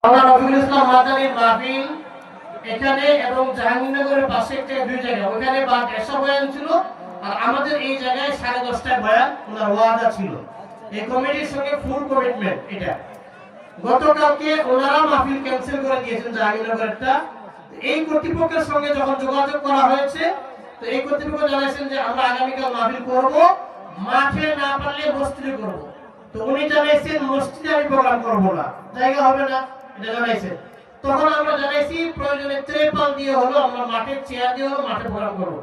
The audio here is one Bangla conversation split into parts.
রফিকুল ইসলাম মাদানির মাহফিল এখানে এবং জাহাঙ্গীরনগরের পাশে একটা দুই জায়গা, ওখানে বা 150 বয়ান ছিল আর আমাদের এই জায়গায় 10:30টায় বয়ান ওনার ওয়াদা ছিল। এই কমিটির সঙ্গে ফুল কমিটমেন্ট এটা। গতকালকে ওনারা মাহফিল ক্যান্সেল করে দিয়েছেন জাহাঙ্গীরনগরেরটা। এই কর্তৃপক্ষের সঙ্গে যখন যোগাযোগ করা হয়েছে, তো এই কর্তৃপক্ষ জানাইছেন যে আমরা আগামীকাল মাহফিল করব, মাঠে না পারলে মসজিদে করব। তো উনি জানাইছেন মসজিদে আমি প্রোগ্রাম করব না, জায়গা হবে না, এটা জানাইছেন। তখন আমরা জানাইছি প্রয়োজনে ত্রেপাল দিয়ে হলো, আমরা মাঠে চেয়ার দিয়ে হলো মাঠে প্রোগ্রাম করব।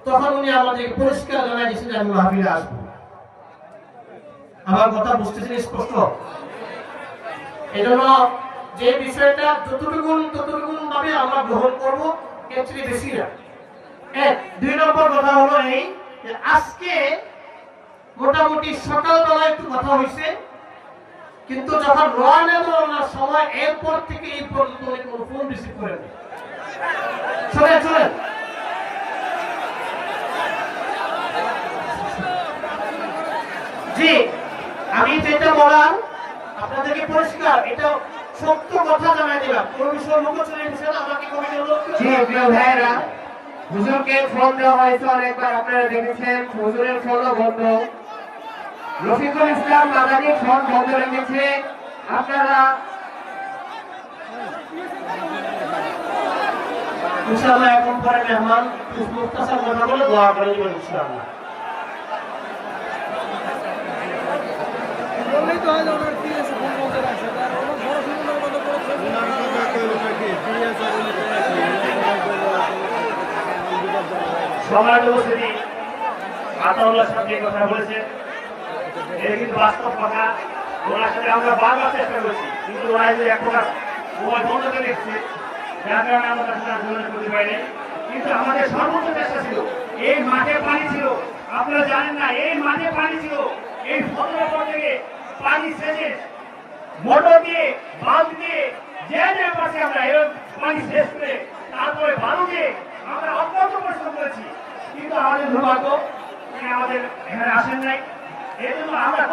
তখন উনি আমাদের পরিষ্কার জানাই দিয়েছেন যে আমি মাহফিলে আসবো। আমার কথা বুঝতেছেন স্পষ্ট? এজন্য যে বিষয়টা ততটুকুন ভাবে আমরা গ্রহণ করব, এর চেয়ে বেশি না। দুই নম্বর কথা হলো এই যে আজকে মোটামুটি সকালবেলা একটু কথা হয়েছে, কিন্তু যখন রওনা দেওয়ার সময় এরপর থেকে এই পর্যন্ত উনি কোনো ফোন রিসিভ করেন। চলেন জি, আমি যেটা বলার আপনাদেরকে পরিষ্কার এটা সত্য কথা জানাই দিলাম। কোন বিষয় মুখোচ্চারণের বিষয় না, আমাকে কমিটির লোক। জি প্রিয় ভাইরা, হুজুরকে ফোন দেওয়া হয়েছে অনেকবার, আপনারা দেখেছেন হুজুরের ফোনও বন্ধ। রফিকুল ইসলাম মাদানি ফোন বন্ধ রেখেছে। আপনারা ইনশাআল্লাহ এখন পরে মেহমান মুখতাসার কথা বলে দোয়া করে দিবেন ইনশাআল্লাহ। বললেই তো হয় ওনার কি আছে ফোন বলতে রাখছে তার ওনার বড় ফোনের মতো বড় ওনার কি ব্যাপারে নাকি পিএস আর সমাজ উপস্থিতি আতাউল্লাহর সাথে কথা বলেছে, এটা কিন্তু বাস্তব কথা। ওনার সাথে আমরা বারবার চেষ্টা করেছি, কিন্তু ওরা যে এখন মোবাইল বন্ধ করে রেখেছে, যার কারণে আমরা তার সাথে আন্দোলন করতে পারিনি। কিন্তু আমাদের সর্বোচ্চ চেষ্টা ছিল। এই মাঠে পানি ছিল, আপনারা জানেন না, এই মাঠে পানি ছিল। এই ফজরের থেকে পানি সেচে মোটর দিয়ে বাল্ব দিয়ে যে পাশে আমরা এই পানি শেষ করে তারপরে বালু দিয়ে আমরা অত্যন্ত পরিশ্রম করেছি, কিন্তু আমাদের দুর্ভাগ্য তিনি আমাদের এখানে আসেন নাই। এই জন্য আমরা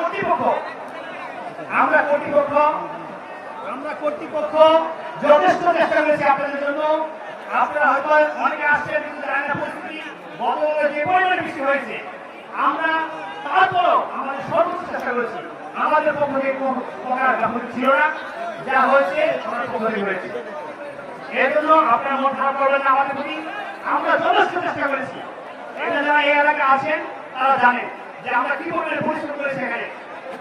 কর্তৃপক্ষ যথেষ্ট চেষ্টা করেছি আপনাদের জন্য। আপনারা হয়তো অনেকে আসছেন কিন্তু জানেন না পরিস্থিতি বদলে যে পরিমাণে বৃষ্টি হয়েছে, আমরা তারপরও আমাদের সর্বোচ্চ চেষ্টা করেছি। আমাদের পক্ষ থেকে কোনো প্রকার গাফিলতি ছিল না, যা হয়েছে আমাদের পক্ষ থেকে হয়েছে। এর জন্য আপনারা মন খারাপ করবেন না আমাদের প্রতি, আমরা যথেষ্ট চেষ্টা করেছি। এখানে যারা এই এলাকায় আছেন তারা জানেন যে আমরা কি পরিমাণে পরিশ্রম করেছি।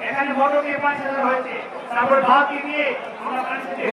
এখানে মোটর দিয়ে পানি সেচা হয়েছে, তারপরে বালতি দিয়ে আমরা পানি সেচে